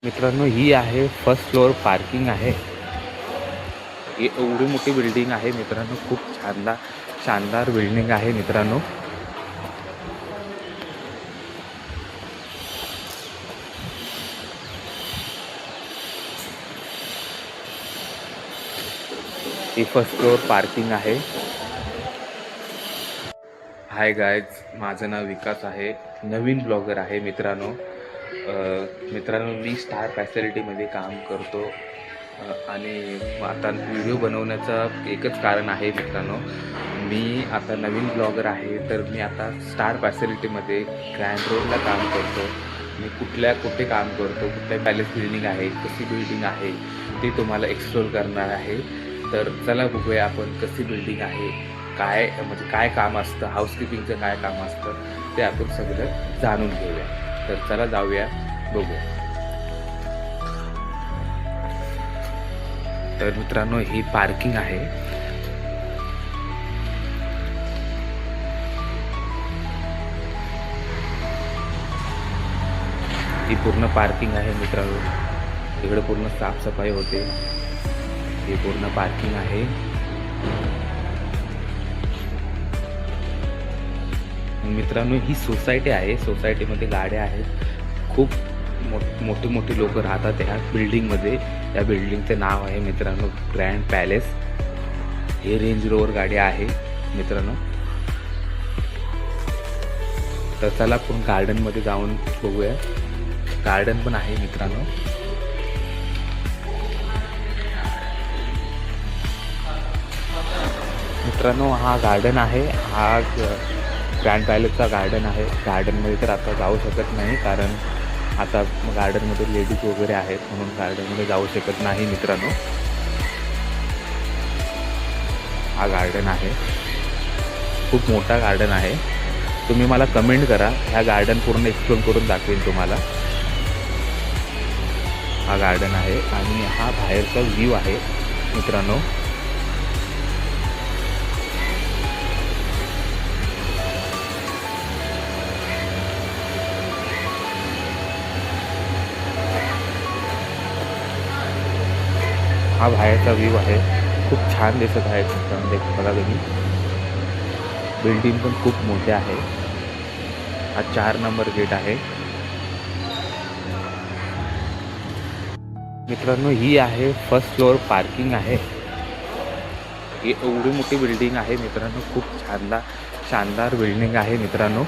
मित्रांनो, ही आहे first floor parking आहे. ही एवढी मोठी बिल्डिंग आहे मित्रांनो, खूप शानदार बिल्डिंग आहे मित्रांनो. ही फर्स्ट फ्लोअर पार्किंग आहे. हाय गायज, माझं नाव विकास आहे, नवीन ब्लॉगर आहे मित्रांनो. मित्रांनो, मी स्टार फॅसिलिटीमध्ये काम करतो आणि आता व्हिडिओ बनवण्याचं एकच कारण आहे मित्रांनो. मी आता नवीन ब्लॉगर आहे, तर मी आता स्टार फॅसिलिटीमध्ये ग्रँड रोडला काम करतो. मी कुठे काम करतो, कुठल्या पॅलेस बिल्डिंग आहे, कशी बिल्डिंग आहे ते तुम्हाला एक्सप्लोर करणार आहे. तर चला बघूया आपण कशी बिल्डिंग आहे, काय काम असतं, हाऊसकीपिंगचं काय काम असतं ते आपण सगळं जाणून घेऊया. तर चला जाऊया, बघूया. तर मित्रांनो, ही पार्किंग आहे. ही पूर्ण पार्किंग आहे मित्रांनो. इकडे पूर्ण साफसफाई होते. ही पूर्ण पार्किंग आहे. मित्रांनो, ही सोसायटी आहे. सोसायटीमध्ये गाड्या आहेत. खूप मोठी लोक राहतात ह्या बिल्डिंगमध्ये. या बिल्डिंगचं नाव आहे मित्रांनो ग्रँड पॅलेस. हे रेंज रोवर गाड्या आहे मित्रांनो. तर चला आपण गार्डनमध्ये जाऊन बघूया. गार्डन पण आहे मित्रांनो. मित्रांनो, हा गार्डन आहे. हा ग्रँड पॅलेसचा गार्डन आहे. गार्डनमध्ये तर आता जाऊ शकत नाही, कारण आता गार्डनमध्ये लेडीज वगैरे आहेत, म्हणून गार्डनमध्ये जाऊ शकत नाही मित्रांनो. हा गार्डन आहे. खूप मोठा गार्डन आहे. तुम्ही मला कमेंट करा, ह्या गार्डन पूर्ण एक्सप्लोर करून दाखवेन तुम्हाला. हा गार्डन आहे आणि हा बाहेरचा व्ह्यू आहे मित्रांनो. हा बाहेरचा व्ह्यू आहे. खूप छान दिसत आहे मित्रांनो. बघा तुम्ही, बिल्डिंग पण खूप मोठे आहे. हा 4 नंबर गेट आहे मित्रांनो. ही आहे फर्स्ट फ्लोअर पार्किंग आहे. ही एवढी मोठी बिल्डिंग आहे मित्रांनो. खूप शानदार बिल्डिंग आहे मित्रांनो.